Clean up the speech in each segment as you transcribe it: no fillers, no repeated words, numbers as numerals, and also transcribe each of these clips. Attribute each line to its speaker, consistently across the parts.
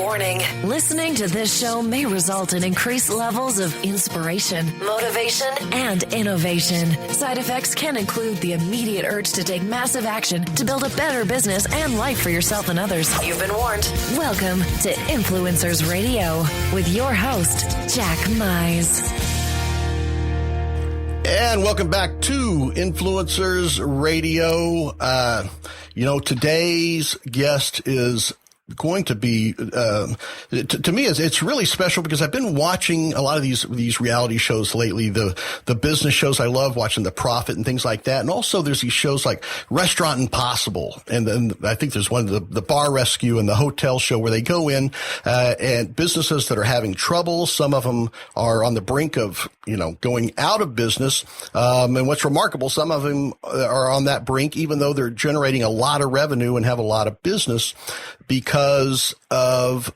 Speaker 1: Warning, listening to this show may result in increased levels of inspiration, motivation, and innovation. Side effects can include the immediate urge to take massive action to build a better business and life for yourself and others. You've been warned. Welcome to Influencers Radio with your host, Jack Mize.
Speaker 2: And welcome back to Influencers Radio. Today's guest is going to be, to me, it's really special because I've been watching a lot of these reality shows lately, the business shows. I love watching The Profit and things like that. And also there's these shows like Restaurant Impossible. And then I think there's one, the Bar Rescue and the Hotel Show, where they go in, and businesses that are having trouble. Some of them are on the brink of, going out of business. And what's remarkable, some of them are on that brink, even though they're generating a lot of revenue and have a lot of business, because of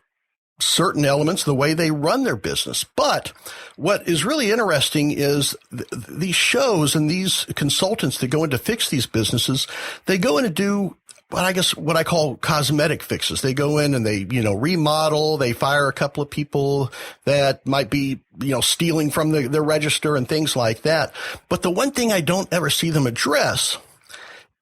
Speaker 2: certain elements, the way they run their business. But what is really interesting is these shows and these consultants that go in to fix these businesses, they go in to do what I call cosmetic fixes. They go in and they, remodel, they fire a couple of people that might be, stealing from their register and things like that. But the one thing I don't ever see them address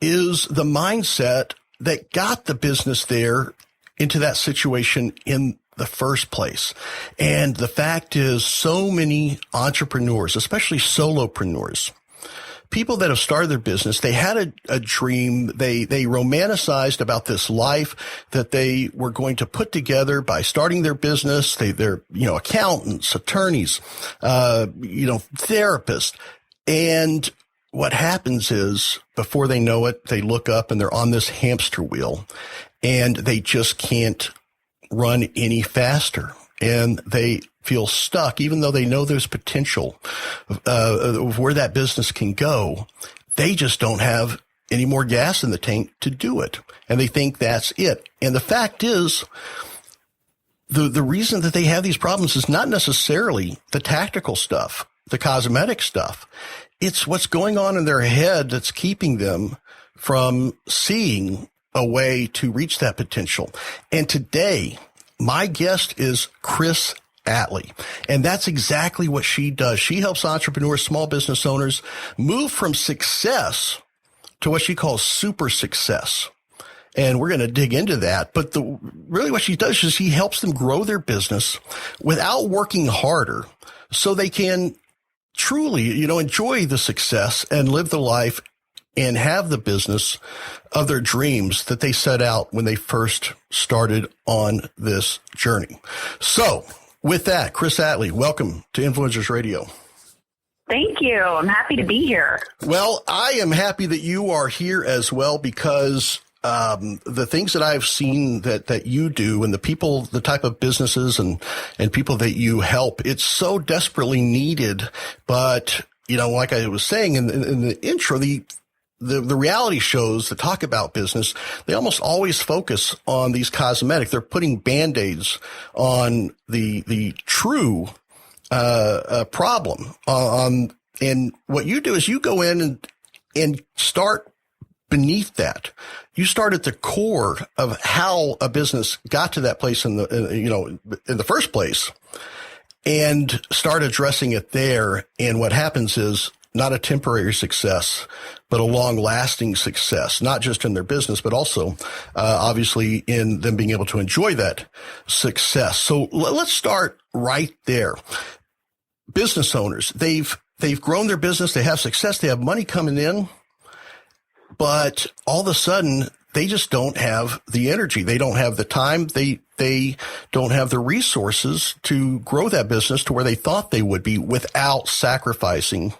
Speaker 2: is the mindset that got the business there into that situation in the first place. And the fact is, so many entrepreneurs, especially solopreneurs, people that have started their business, they had a dream. They romanticized about this life that they were going to put together by starting their business. They're accountants, attorneys, therapists. And what happens is, before they know it, they look up and they're on this hamster wheel, and they just can't run any faster. And they feel stuck, even though they know there's potential of where that business can go. They just don't have any more gas in the tank to do it. And they think that's it. And the fact is, the reason that they have these problems is not necessarily the tactical stuff, the cosmetic stuff. It's what's going on in their head that's keeping them from seeing a way to reach that potential. And today, my guest is Chris Atley, and that's exactly what she does. She helps entrepreneurs, small business owners move from success to what she calls super success. And we're going to dig into that. But really what she does is she helps them grow their business without working harder, so they can truly, enjoy the success and live the life and have the business of their dreams that they set out when they first started on this journey. So with that, Chris Atley, welcome to Influencers Radio.
Speaker 3: Thank you. I'm happy to be here.
Speaker 2: Well, I am happy that you are here as well, because the things that I've seen that you do, and the type of businesses and people that you help, it's so desperately needed. But, like I was saying in the intro, the reality shows that talk about business, they almost always focus on these cosmetic. They're putting Band-Aids on the true problem. And what you do is you go in and start beneath that. You start at the core of how a business got to that place in the first place, and start addressing it there. And what happens is not a temporary success, but a long-lasting success, not just in their business, but also obviously in them being able to enjoy that success. So let's start right there. Business owners, they've grown their business, they have success, they have money coming in, but all of a sudden they just don't have the energy. They don't have the time. They don't have the resources to grow that business to where they thought they would be without sacrificing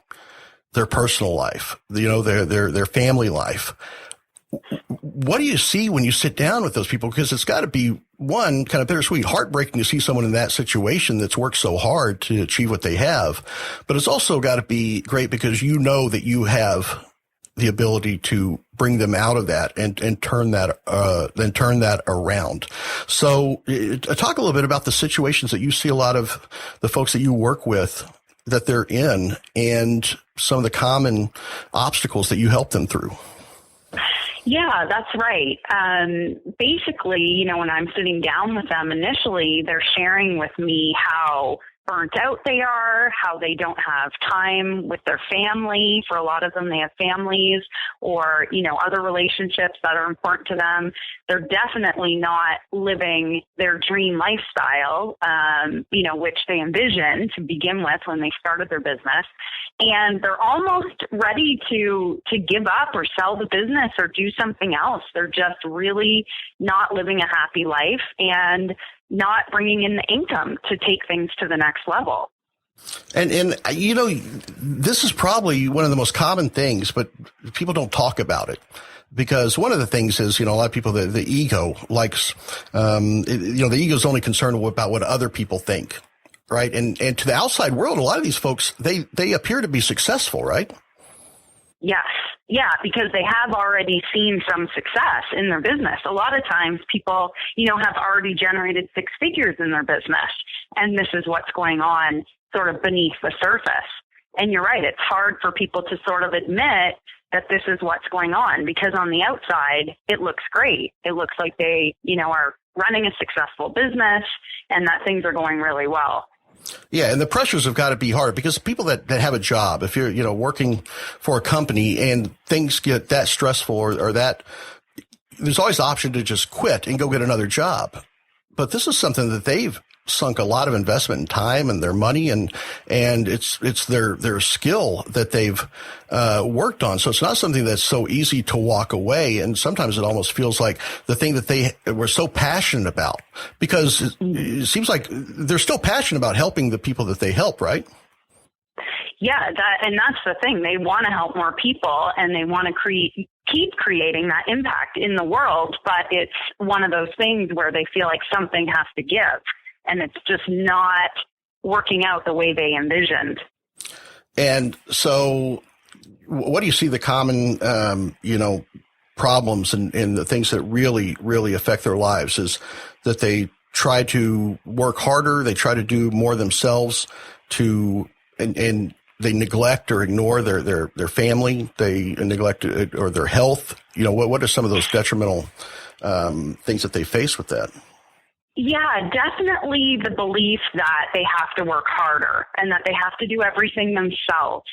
Speaker 2: their personal life, their family life. What do you see when you sit down with those people? Because it's got to be, one, kind of bittersweet, heartbreaking to see someone in that situation that's worked so hard to achieve what they have. But it's also got to be great because you know that you have the ability to bring them out of that and turn that around. So talk a little bit about the situations that you see a lot of the folks that you work with that they're in, and some of the common obstacles that you help them through.
Speaker 3: Yeah, that's right. Basically, when I'm sitting down with them initially, they're sharing with me how burnt out they are, how they don't have time with their family. For a lot of them, they have families or, other relationships that are important to them. They're definitely not living their dream lifestyle, which they envisioned to begin with when they started their business. And they're almost ready to give up or sell the business or do something else. They're just really not living a happy life and not bringing in the income to take things to the next level.
Speaker 2: And this is probably one of the most common things, but people don't talk about it. Because one of the things is, a lot of people, the ego likes, the ego is only concerned about what other people think, right? And to the outside world, a lot of these folks, they appear to be successful, right?
Speaker 3: Yes. Yeah, because they have already seen some success in their business. A lot of times people, have already generated six figures in their business. And this is what's going on sort of beneath the surface. And you're right. It's hard for people to sort of admit that this is what's going on because on the outside, it looks great. It looks like they, are running a successful business and that things are going really well.
Speaker 2: Yeah, and the pressures have got to be hard because people that have a job, if you're, working for a company and things get that stressful or that, there's always the option to just quit and go get another job. But this is something that they've sunk a lot of investment in time and their money and it's their skill that they've worked on. So it's not something that's so easy to walk away. And sometimes it almost feels like the thing that they were so passionate about, because it seems like they're still passionate about helping the people that they help, right?
Speaker 3: Yeah, and that's the thing. They want to help more people and they want to keep creating that impact in the world. But it's one of those things where they feel like something has to give. And it's just not working out the way they envisioned.
Speaker 2: And so what do you see the common, problems and the things that really, really affect their lives is that they try to work harder. They try to do more themselves and they neglect or ignore their family. They neglect or their health. What are some of those detrimental, things that they face with that?
Speaker 3: Yeah, definitely the belief that they have to work harder and that they have to do everything themselves.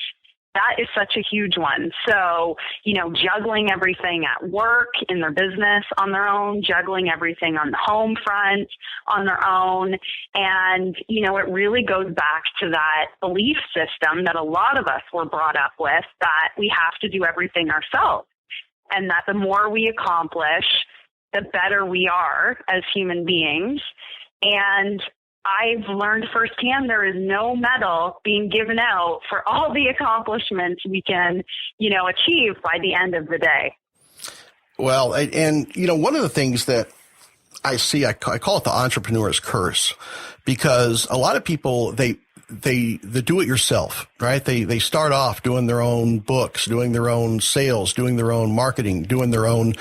Speaker 3: That is such a huge one. So, juggling everything at work, in their business on their own, juggling everything on the home front on their own. And, it really goes back to that belief system that a lot of us were brought up with, that we have to do everything ourselves and that the more we accomplish, the better we are as human beings. And I've learned firsthand there is no medal being given out for all the accomplishments we can, achieve by the end of the day.
Speaker 2: Well, and one of the things that I see, I call it the entrepreneur's curse, because a lot of people, they do it yourself, right? They start off doing their own books, doing their own sales, doing their own marketing, doing their own,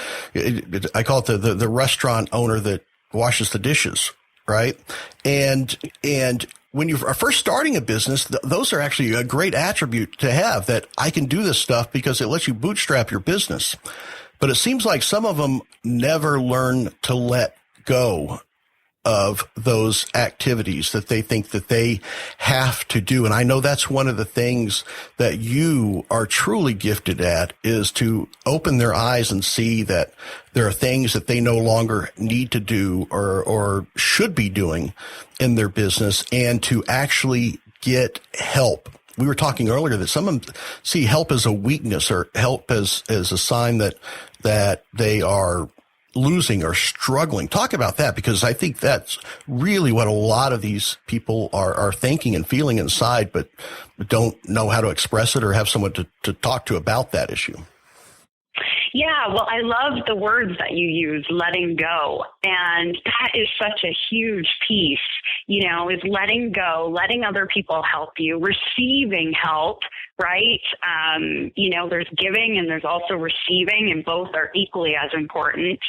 Speaker 2: I call it the restaurant owner that washes the dishes, right? And when you are first starting a business, those are actually a great attribute to have, that I can do this stuff because it lets you bootstrap your business. But it seems like some of them never learn to let go of those activities that they think that they have to do. And I know that's one of the things that you are truly gifted at, is to open their eyes and see that there are things that they no longer need to do or should be doing in their business, and to actually get help. We were talking earlier that some of them see help as a weakness, or help as a sign that they are losing or struggling. Talk about that, because I think that's really what a lot of these people are thinking and feeling inside, but don't know how to express it or have someone to talk to about that issue.
Speaker 3: Yeah, well, I love the words that you use, letting go. And that is such a huge piece, is letting go, letting other people help you, receiving help, right? There's giving and there's also receiving, and both are equally as important.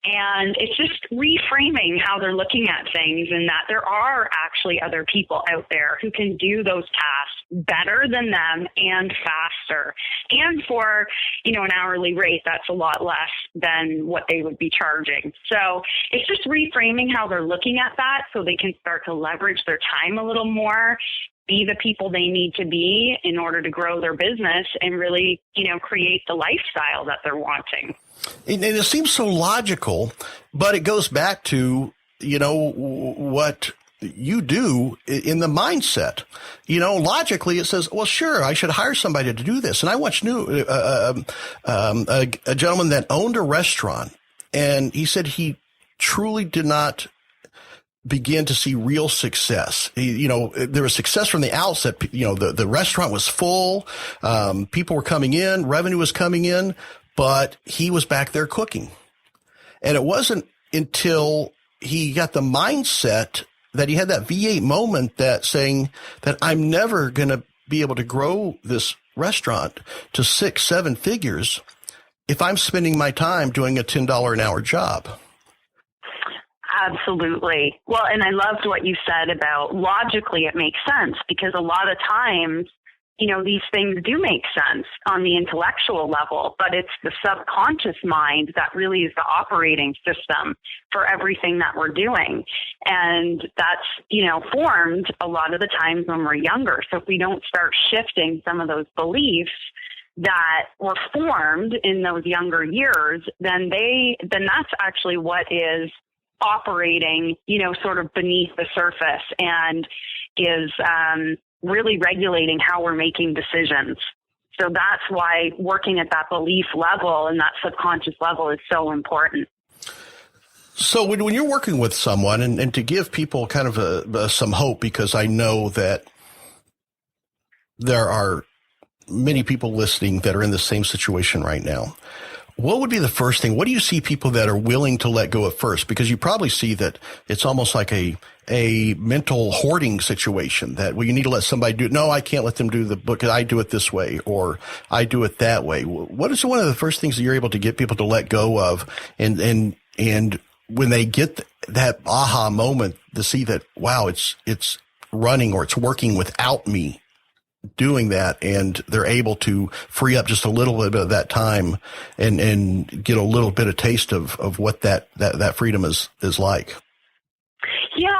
Speaker 3: And it's just reframing how they're looking at things, and that there are actually other people out there who can do those tasks better than them and faster. And for, an hourly rate, that's a lot less than what they would be charging. So it's just reframing how they're looking at that so they can start to leverage their time a little more, be the people they need to be in order to grow their business and really, create the lifestyle that they're wanting.
Speaker 2: And it seems so logical, but it goes back to, what you do in the mindset. Logically it says, well, sure, I should hire somebody to do this. And I watched a gentleman that owned a restaurant, and he said he truly did not begin to see real success. There was success from the outset. The restaurant was full. People were coming in, revenue was coming in, but he was back there cooking. And it wasn't until he got the mindset that he had that V8 moment that saying that I'm never going to be able to grow this restaurant to 6-7 figures if I'm spending my time doing a $10 an hour job.
Speaker 3: Absolutely. Well, and I loved what you said about logically it makes sense, because a lot of times, these things do make sense on the intellectual level, but it's the subconscious mind that really is the operating system for everything that we're doing. And that's, formed a lot of the times when we're younger. So if we don't start shifting some of those beliefs that were formed in those younger years, then that's actually what is operating, sort of beneath the surface and is really regulating how we're making decisions. So that's why working at that belief level and that subconscious level is so important.
Speaker 2: So when you're working with someone, and to give people kind of some hope, because I know that there are many people listening that are in the same situation right now, what would be the first thing? What do you see people that are willing to let go at first? Because you probably see that it's almost like a mental hoarding situation that, well, you need to let somebody do it. No, I can't let them do the book. I do it this way, or I do it that way. What is one of the first things that you're able to get people to let go of? And when they get that aha moment to see that, wow, it's running, or it's working without me doing that, and they're able to free up just a little bit of that time and get a little bit of taste of what that freedom is like.
Speaker 3: Yeah,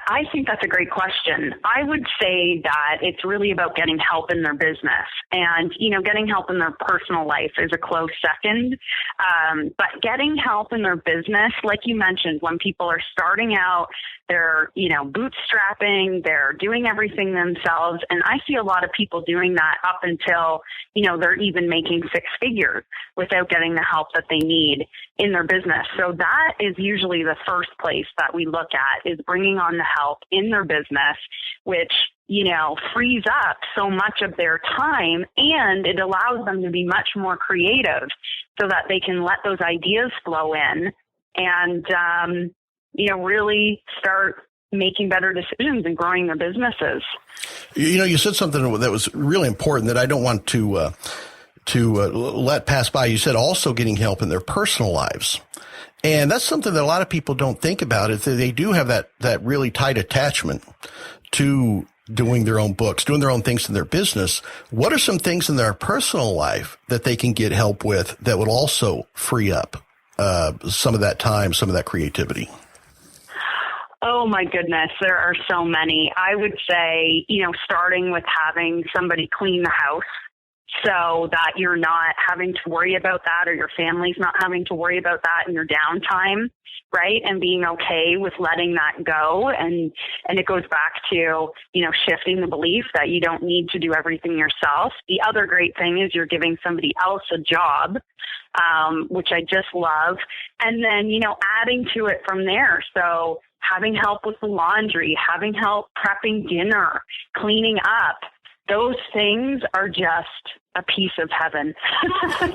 Speaker 3: I think that's a great question. I would say that it's really about getting help in their business, and, getting help in their personal life is a close second. But getting help in their business, like you mentioned, when people are starting out, they're, bootstrapping, they're doing everything themselves. And I see a lot of people doing that up until, they're even making 6 figures without getting the help that they need in their business. So that is usually the first place that we look at, is bringing on the help in their business, which, frees up so much of their time, and it allows them to be much more creative so that they can let those ideas flow in and, really start making better decisions and growing their businesses.
Speaker 2: You said something that was really important that I don't want to let pass by. You said also getting help in their personal lives. And that's something that a lot of people don't think about. Is that they do have that really tight attachment to doing their own books, doing their own things in their business. What are some things in their personal life that they can get help with that would also free up some of that time, some of that creativity?
Speaker 3: Oh my goodness, there are so many. I would say, starting with having somebody clean the house so that you're not having to worry about that, or your family's not having to worry about that in your downtime, right? And being okay with letting that go. And it goes back to, shifting the belief that you don't need to do everything yourself. The other great thing is you're giving somebody else a job, which I just love. And then, adding to it from there. So having help with the laundry, having help prepping dinner, cleaning up, those things are just a piece of heaven.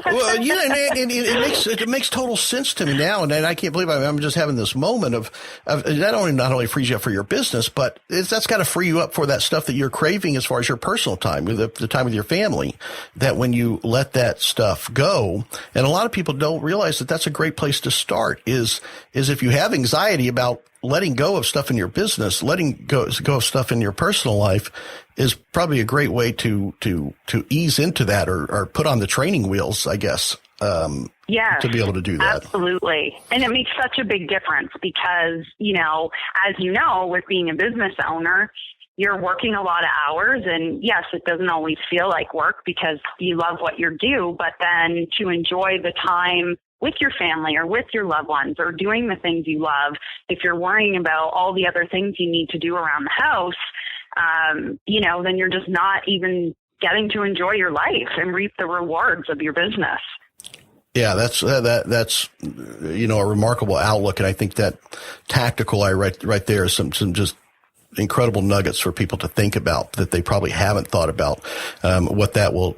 Speaker 2: Well, yeah, and it makes total sense to me now, and I can't believe I'm just having this moment of that not only frees you up for your business, but that's got to free you up for that stuff that you're craving as far as your personal time, the time with your family. That when you let that stuff go, and a lot of people don't realize that that's a great place to start. Is if you have anxiety about letting go of stuff in your business, letting go of stuff in your personal life is probably a great way to ease into that or put on the training wheels, I guess,
Speaker 3: yes,
Speaker 2: to be able to do that.
Speaker 3: Absolutely. And it makes such a big difference because, as you know, with being a business owner, you're working a lot of hours, and yes, it doesn't always feel like work because you love what you do, but then to enjoy the time with your family or with your loved ones or doing the things you love, if you're worrying about all the other things you need to do around the house, then you're just not even getting to enjoy your life and reap the rewards of your business.
Speaker 2: Yeah, that's a remarkable outlook, and I think that tactical right there is some just incredible nuggets for people to think about that they probably haven't thought about. What that will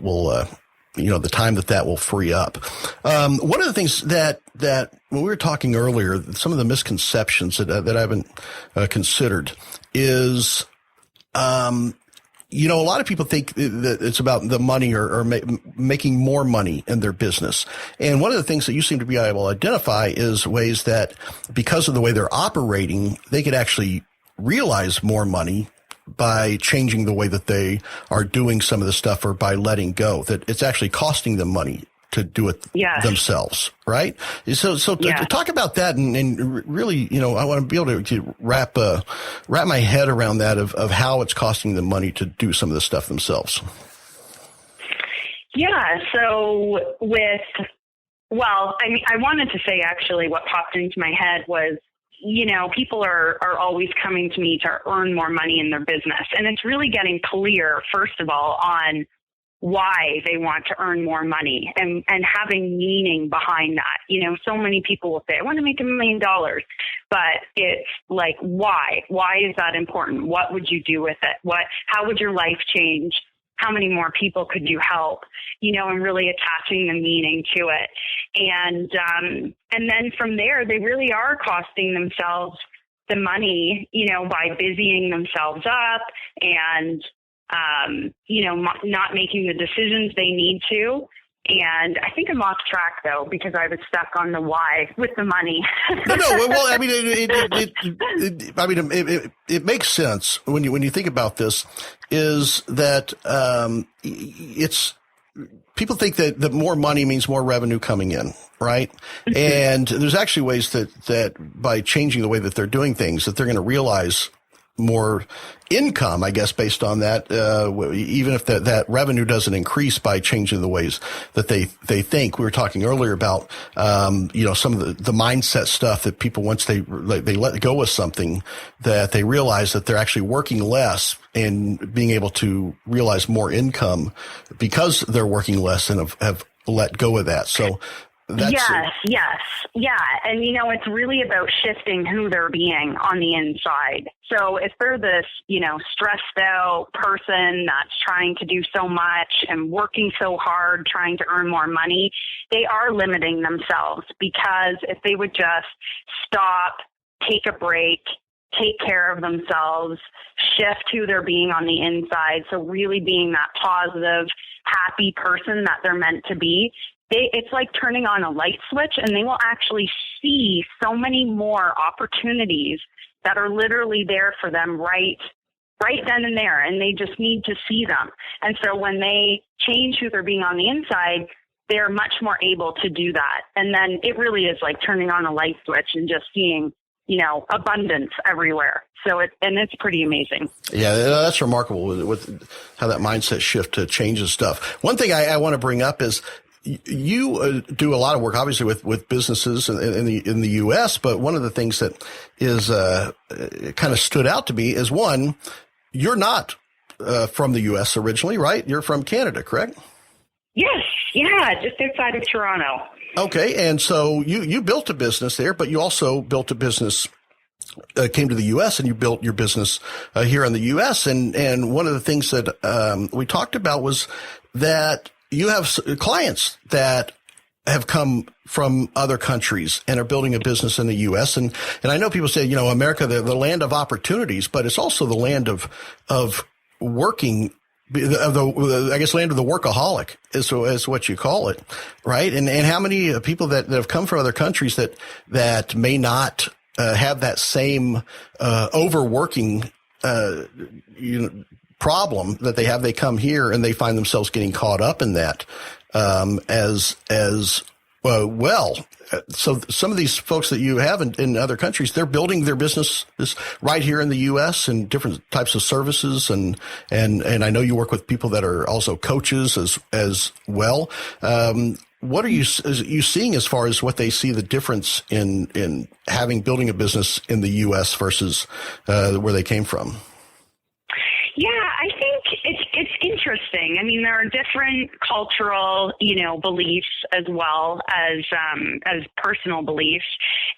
Speaker 2: the time that will free up. One of the things that when we were talking earlier, some of the misconceptions that I haven't considered is, a lot of people think that it's about the money or making more money in their business. And one of the things that you seem to be able to identify is ways that because of the way they're operating, they could actually realize more money by changing the way that they are doing some of the stuff or by letting go, that it's actually costing them money to do it themselves, right? So talk about that and really, I want to be able to wrap my head around that of how it's costing them money to do some of this stuff themselves.
Speaker 3: Yeah. So I wanted to say actually what popped into my head was, people are always coming to me to earn more money in their business. And it's really getting clear, first of all, on why they want to earn more money and having meaning behind that. So many people will say, I want to make $1 million, but it's like, why? Why is that important? What would you do with it? How would your life change? How many more people could you help? And really attaching the meaning to it. And then from there, they really are costing themselves the money, by busying themselves up and, not making the decisions they need to. And I think I'm off track though, because I was stuck on the why with the money.
Speaker 2: No. Well, I mean, it makes sense when you think about this. Is that it's people think that more money means more revenue coming in, right? And there's actually ways that by changing the way that they're doing things, that they're going to realize more income, I guess, based on that, even if that revenue doesn't increase by changing the ways that they think. We were talking earlier about, some of the mindset stuff that people, once they let go of something, that they realize that they're actually working less and being able to realize more income because they're working less and have let go of that. So
Speaker 3: yes. Yeah. And, it's really about shifting who they're being on the inside. So if they're this, stressed out person that's trying to do so much and working so hard, trying to earn more money, they are limiting themselves, because if they would just stop, take a break, take care of themselves, shift who they're being on the inside. So really being that positive, happy person that they're meant to be. It's like turning on a light switch, and they will actually see so many more opportunities that are literally there for them right then and there, and they just need to see them. And so when they change who they're being on the inside, they're much more able to do that. And then it really is like turning on a light switch and just seeing, abundance everywhere. So it's pretty amazing. Yeah,
Speaker 2: that's remarkable with how that mindset shift changes stuff. One thing I want to bring up is, you do a lot of work, obviously, with businesses in the U.S., but one of the things that is kind of stood out to me is, one, you're not from the U.S. originally, right? You're from Canada, correct?
Speaker 3: Yes, yeah, just outside of Toronto.
Speaker 2: Okay, and so you built a business there, but you also built a business. Came to the U.S. and you built your business here in the U.S. And one of the things that we talked about was that you have clients that have come from other countries and are building a business in the U.S. And I know people say, America, the land of opportunities, but it's also the land of working, I guess land of the workaholic is what you call it, right? And how many people that have come from other countries that may not have that same overworking problem that they have. They come here and they find themselves getting caught up in that as well. So some of these folks that you have in other countries, they're building their business right here in the U.S. and different types of services. And I know you work with people that are also coaches as well. What are you seeing as far as what they see the difference in building a business in the U.S. versus where they came from?
Speaker 3: Yeah, I think it's interesting. I mean, there are different cultural, beliefs as well as personal beliefs,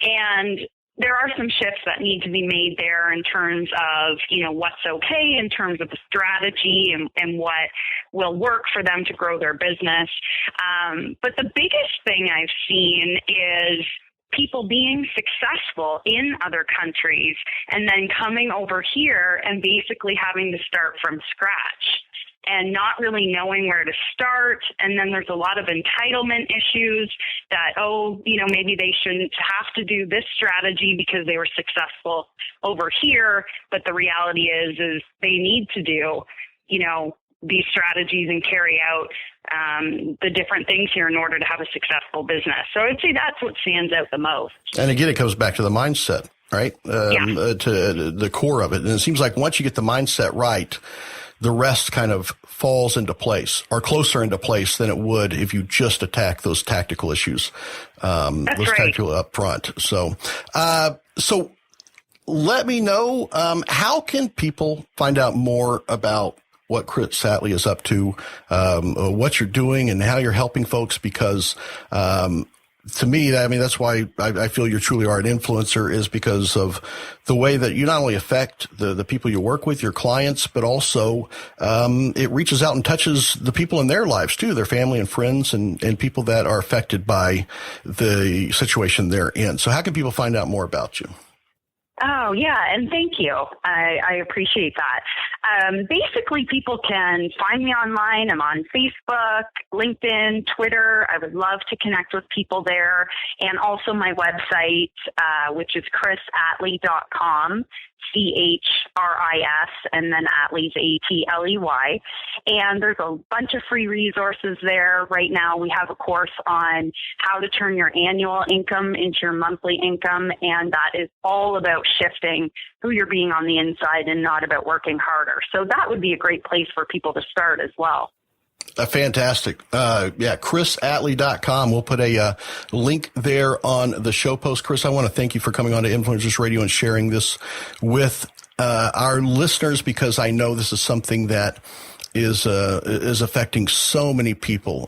Speaker 3: and there are some shifts that need to be made there in terms of, what's okay in terms of the strategy and what will work for them to grow their business. But the biggest thing I've seen is people being successful in other countries and then coming over here and basically having to start from scratch and not really knowing where to start. And then there's a lot of entitlement issues that, maybe they shouldn't have to do this strategy because they were successful over here. But the reality is they need to do, these strategies and carry out the different things here in order to have a successful business. So I'd say that's what stands out the most.
Speaker 2: And again, it comes back to the mindset, right? To the core of it. And it seems like once you get the mindset right, the rest kind of falls into place or closer into place than it would if you just attack those tactical issues, tactical up front. So let me know, how can people find out more about what Chris Atley is up to, what you're doing and how you're helping folks? Because, to me, that's why I feel you truly are an influencer, is because of the way that you not only affect the people you work with, your clients, but also, it reaches out and touches the people in their lives too, their family and friends and people that are affected by the situation they're in. So how can people find out more about you?
Speaker 3: Oh, yeah, and thank you. I appreciate that. Basically, people can find me online. I'm on Facebook, LinkedIn, Twitter. I would love to connect with people there. And also my website, which is chrisatley.com, CHRIS, and then Atley's ATLEY. And there's a bunch of free resources there. Right now, we have a course on how to turn your annual income into your monthly income, and that is all about shifting who you're being on the inside and not about working harder. So that would be a great place for people to start as well.
Speaker 2: Fantastic. chrisatley.com. We'll put a link there on the show post. Chris, I want to thank you for coming on to Influencers Radio and sharing this with our listeners, because I know this is something that is affecting so many people,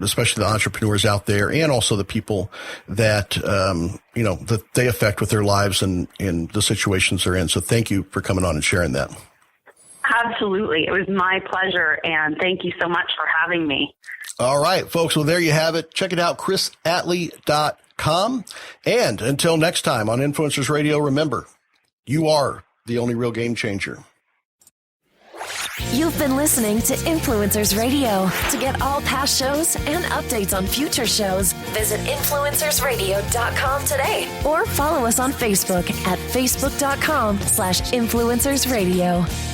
Speaker 2: especially the entrepreneurs out there, and also the people that that they affect with their lives and in the situations they're in. So thank you for coming on and sharing that.
Speaker 3: Absolutely. It was my pleasure, and thank you so much for having me.
Speaker 2: All right, folks. Well, there you have it. Check it out, chrisatley.com. And until next time on Influencers Radio, remember, you are the only real game changer.
Speaker 1: You've been listening to Influencers Radio. To get all past shows and updates on future shows, visit influencersradio.com today or follow us on Facebook at facebook.com/influencersradio.